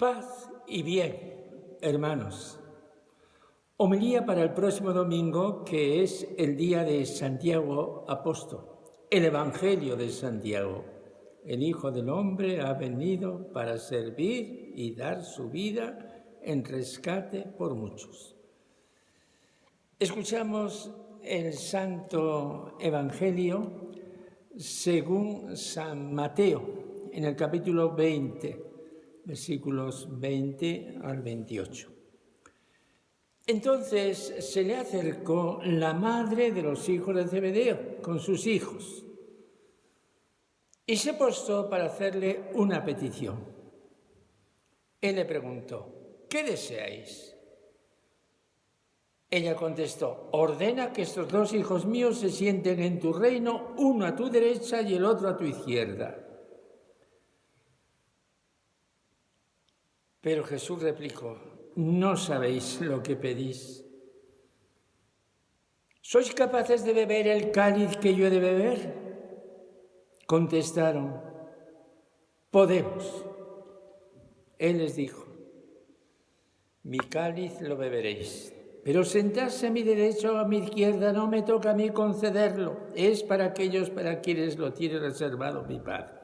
Paz y bien, hermanos. Homilía para el próximo domingo, que es el día de Santiago Apóstol, el Evangelio de Santiago. El Hijo del Hombre ha venido para servir y dar su vida en rescate por muchos. Escuchamos el Santo Evangelio según San Mateo, en el capítulo 20, versículos 20 al 28. Entonces se le acercó la madre de los hijos de Zebedeo con sus hijos y se postó para hacerle una petición. Él le preguntó: ¿qué deseáis? Ella contestó: ordena que estos dos hijos míos se sienten en tu reino, uno a tu derecha y el otro a tu izquierda. Pero Jesús replicó: no sabéis lo que pedís. ¿Sois capaces de beber el cáliz que yo he de beber? Contestaron: podemos. Él les dijo: mi cáliz lo beberéis, pero sentarse a mi derecha o a mi izquierda no me toca a mí concederlo, es para aquellos para quienes lo tiene reservado mi Padre.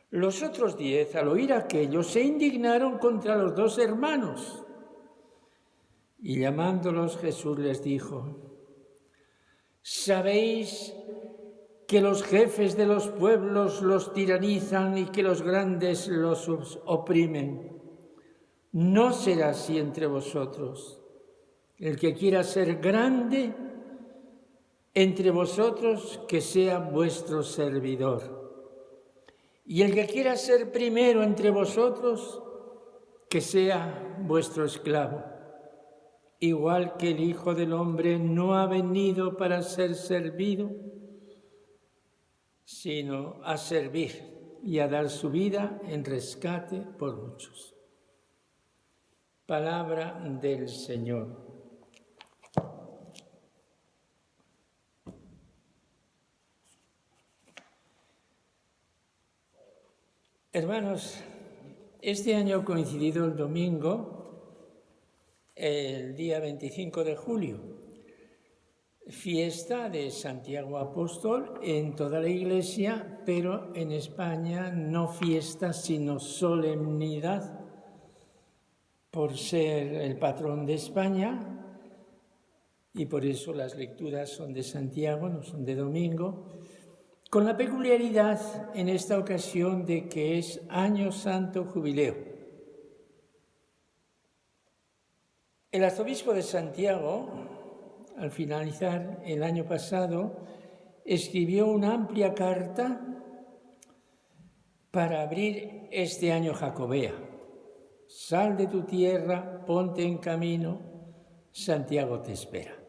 Los otros 10, al oír aquello, se indignaron contra los dos hermanos. Y llamándolos, Jesús les dijo: ¿sabéis que los jefes de los pueblos los tiranizan y que los grandes los oprimen? No será así entre vosotros. El que quiera ser grande entre vosotros, que sea vuestro servidor. Y el que quiera ser primero entre vosotros, que sea vuestro esclavo. Igual que el Hijo del Hombre no ha venido para ser servido, sino a servir y a dar su vida en rescate por muchos. Palabra del Señor. Hermanos, este año ha coincidido el domingo, el día 25 de julio, fiesta de Santiago Apóstol en toda la Iglesia, pero en España no fiesta sino solemnidad, por ser el patrón de España, y por eso las lecturas son de Santiago, no son de domingo, con la peculiaridad en esta ocasión de que es Año Santo Jubileo. El arzobispo de Santiago, al finalizar el año pasado, escribió una amplia carta para abrir este año Jacobea. Sal de tu tierra, ponte en camino, Santiago te espera.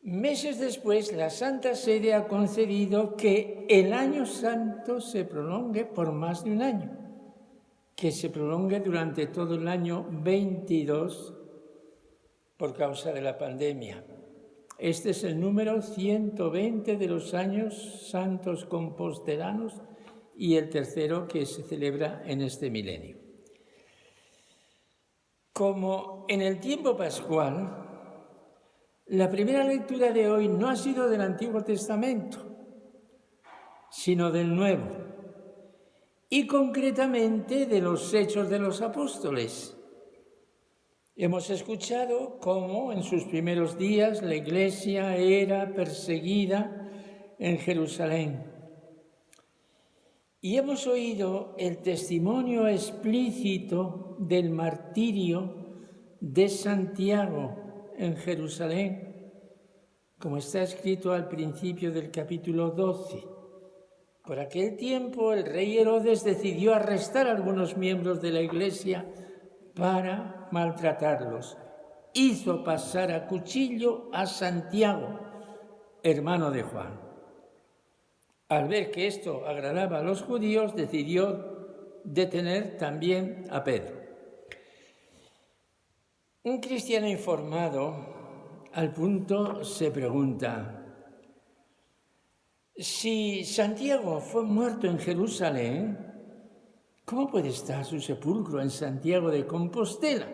Meses después, la Santa Sede ha concedido que el Año Santo se prolongue por más de un año, que se prolongue durante todo el año 22 por causa de la pandemia. Este es el número 120 de los años santos compostelanos y el tercero que se celebra en este milenio. Como en el tiempo pascual, la primera lectura de hoy no ha sido del Antiguo Testamento, sino del Nuevo, y concretamente de los Hechos de los Apóstoles. Hemos escuchado cómo en sus primeros días la Iglesia era perseguida en Jerusalén. Y hemos oído el testimonio explícito del martirio de Santiago en Jerusalén, como está escrito al principio del capítulo 12. Por aquel tiempo el rey Herodes decidió arrestar a algunos miembros de la Iglesia para maltratarlos. Hizo pasar a cuchillo a Santiago, hermano de Juan. Al ver que esto agradaba a los judíos, decidió detener también a Pedro. Un cristiano informado al punto se pregunta: si Santiago fue muerto en Jerusalén, ¿Cómo puede estar su sepulcro en Santiago de Compostela?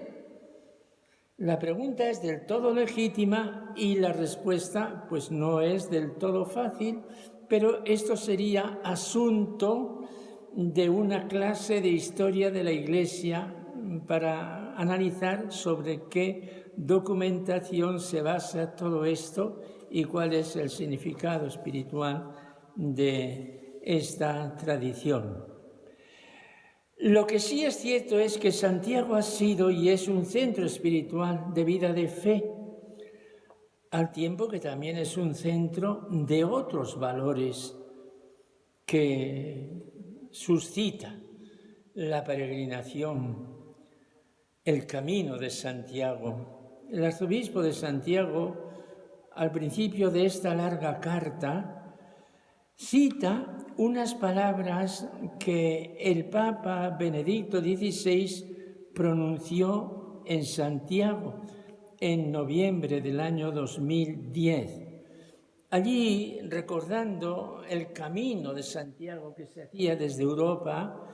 La pregunta es del todo legítima y la respuesta pues no es del todo fácil, pero esto sería asunto de una clase de historia de la Iglesia para analizar sobre qué documentación se basa todo esto y cuál es el significado espiritual de esta tradición. Lo que sí es cierto es que Santiago ha sido y es un centro espiritual de vida de fe, al tiempo que también es un centro de otros valores que suscita la peregrinación, el camino de Santiago. El arzobispo de Santiago, al principio de esta larga carta, cita unas palabras que el Papa Benedicto XVI pronunció en Santiago en noviembre del año 2010. Allí, recordando el camino de Santiago que se hacía desde Europa,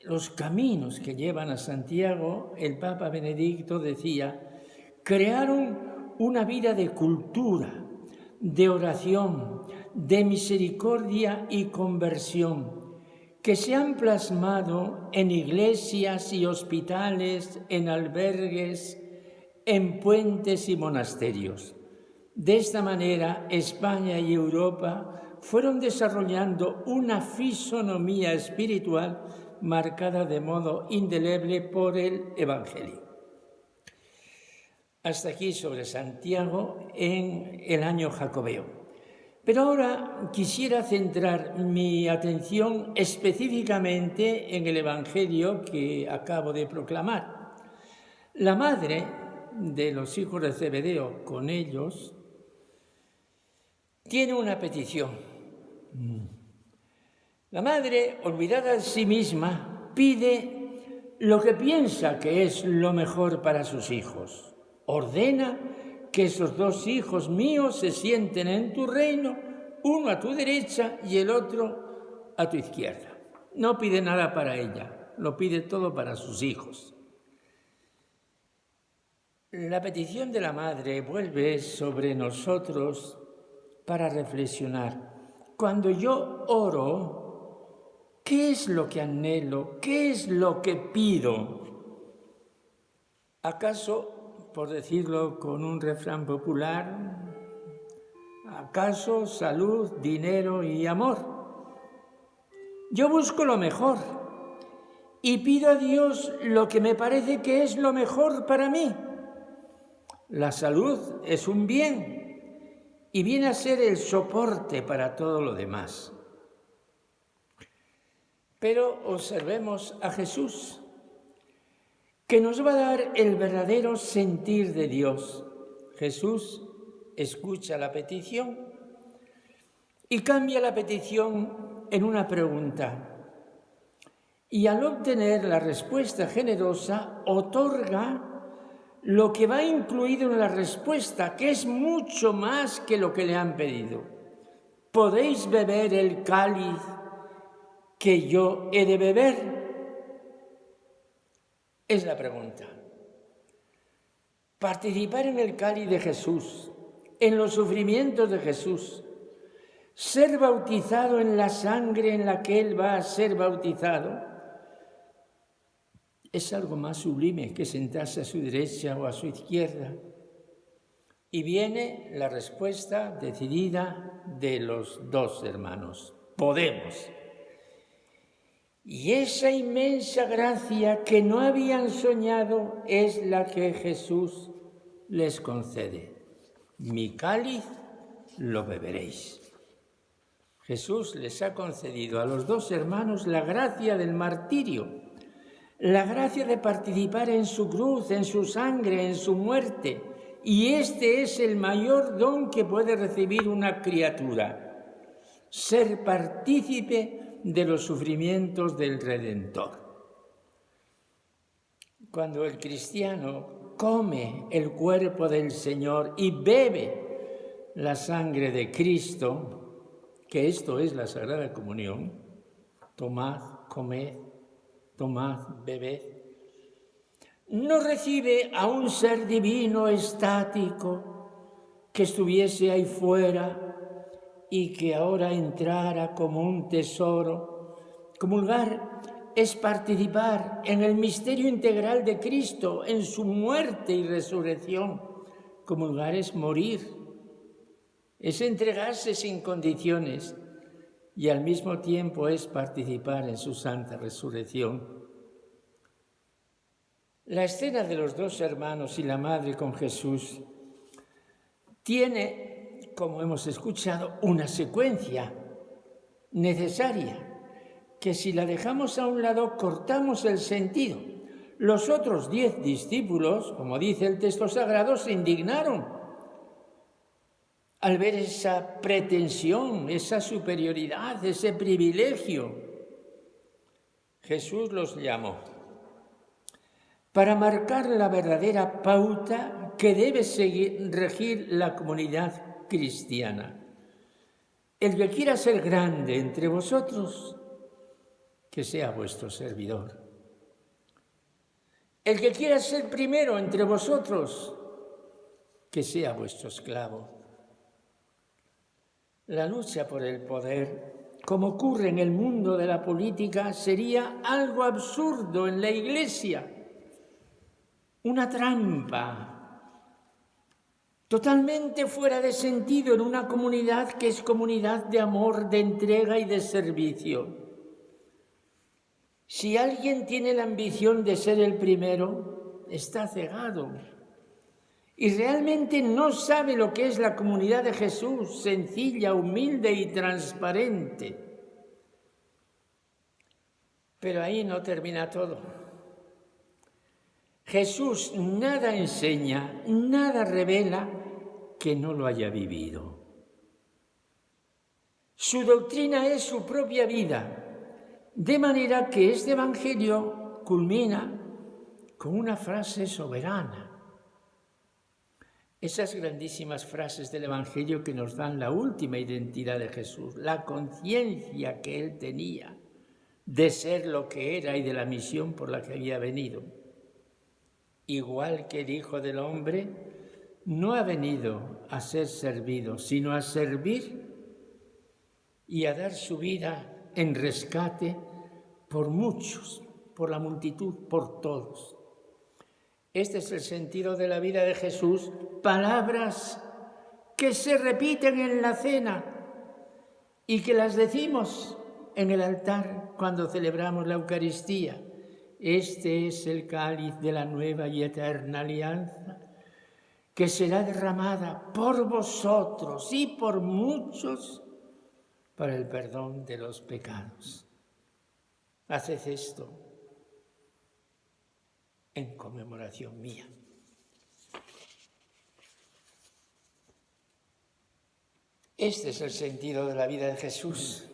los caminos que llevan a Santiago, el Papa Benedicto decía, crearon una vida de cultura, de oración, de misericordia y conversión, que se han plasmado en iglesias y hospitales, en albergues, en puentes y monasterios. De esta manera, España y Europa fueron desarrollando una fisonomía espiritual marcada de modo indeleble por el Evangelio. Hasta aquí sobre Santiago en el año jacobeo. Pero ahora quisiera centrar mi atención específicamente en el Evangelio que acabo de proclamar. La madre de los hijos de Zebedeo con ellos tiene una petición. La madre, olvidada de sí misma, pide lo que piensa que es lo mejor para sus hijos. Ordena que esos dos hijos míos se sienten en tu reino, uno a tu derecha y el otro a tu izquierda. No pide nada para ella, lo pide todo para sus hijos. La petición de la madre vuelve sobre nosotros para reflexionar. Cuando yo oro, ¿qué es lo que anhelo? ¿Qué es lo que pido? ¿Acaso, por decirlo con un refrán popular, acaso salud, dinero y amor? Yo busco lo mejor y pido a Dios lo que me parece que es lo mejor para mí. La salud es un bien y viene a ser el soporte para todo lo demás. Pero observemos a Jesús, que nos va a dar el verdadero sentir de Dios. Jesús escucha la petición y cambia la petición en una pregunta. Y al obtener la respuesta generosa, otorga lo que va incluido en la respuesta, que es mucho más que lo que le han pedido. ¿Podéis beber el cáliz que yo he de beber? Es la pregunta. Participar en el cáliz de Jesús, en los sufrimientos de Jesús, ser bautizado en la sangre en la que Él va a ser bautizado, es algo más sublime que sentarse a su derecha o a su izquierda. Y viene la respuesta decidida de los dos hermanos. Podemos. Y esa inmensa gracia que no habían soñado es la que Jesús les concede. Mi cáliz lo beberéis. Jesús les ha concedido a los dos hermanos la gracia del martirio, la gracia de participar en su cruz, en su sangre, en su muerte. Y este es el mayor don que puede recibir una criatura, ser partícipe de los sufrimientos del Redentor. Cuando el cristiano come el cuerpo del Señor y bebe la sangre de Cristo, que esto es la Sagrada Comunión, tomad, comed, tomad, bebed. No recibe a un ser divino estático que estuviese ahí fuera y que ahora entrara como un tesoro. Comulgar es participar en el misterio integral de Cristo, en su muerte y resurrección. Comulgar es morir, es entregarse sin condiciones y al mismo tiempo es participar en su santa resurrección. La escena de los dos hermanos y la madre con Jesús tiene, como hemos escuchado, una secuencia necesaria, que si la dejamos a un lado cortamos el sentido. Los otros 10 discípulos, como dice el texto sagrado, se indignaron al ver esa pretensión, esa superioridad, ese privilegio. Jesús los llamó para marcar la verdadera pauta que debe regir la comunidad cristiana. El que quiera ser grande entre vosotros, que sea vuestro servidor. El que quiera ser primero entre vosotros, que sea vuestro esclavo. La lucha por el poder, como ocurre en el mundo de la política, sería algo absurdo en la Iglesia. Una trampa, totalmente fuera de sentido en una comunidad que es comunidad de amor, de entrega y de servicio. Si alguien tiene la ambición de ser el primero, está cegado y realmente no sabe lo que es la comunidad de Jesús, sencilla, humilde y transparente. Pero ahí no termina todo. Jesús nada enseña, nada revela que no lo haya vivido. Su doctrina es su propia vida, de manera que este Evangelio culmina con una frase soberana. Esas grandísimas frases del Evangelio que nos dan la última identidad de Jesús, la conciencia que él tenía de ser lo que era y de la misión por la que había venido. Igual que el Hijo del Hombre, no ha venido a ser servido, sino a servir y a dar su vida en rescate por muchos, por la multitud, por todos. Este es el sentido de la vida de Jesús, palabras que se repiten en la cena y que las decimos en el altar cuando celebramos la Eucaristía. Este es el cáliz de la nueva y eterna alianza, que será derramada por vosotros y por muchos para el perdón de los pecados. Haced esto en conmemoración mía. Este es el sentido de la vida de Jesús.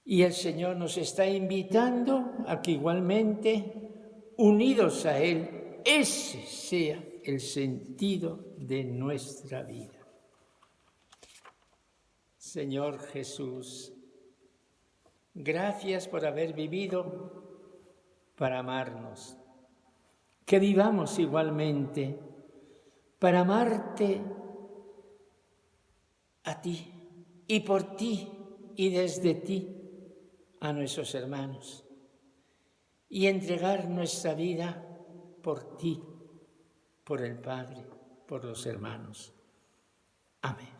Y el Señor nos está invitando a que igualmente, unidos a Él, ese sea el sentido de nuestra vida. Señor Jesús, gracias por haber vivido para amarnos. Que vivamos igualmente para amarte a ti y por ti y desde ti a nuestros hermanos y entregar nuestra vida por ti, por el Padre, por los hermanos. Amén.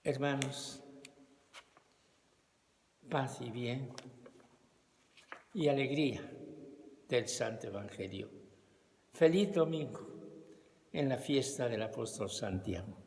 Hermanos, paz y bien y alegría del Santo Evangelio. Feliz domingo en la fiesta del apóstol Santiago.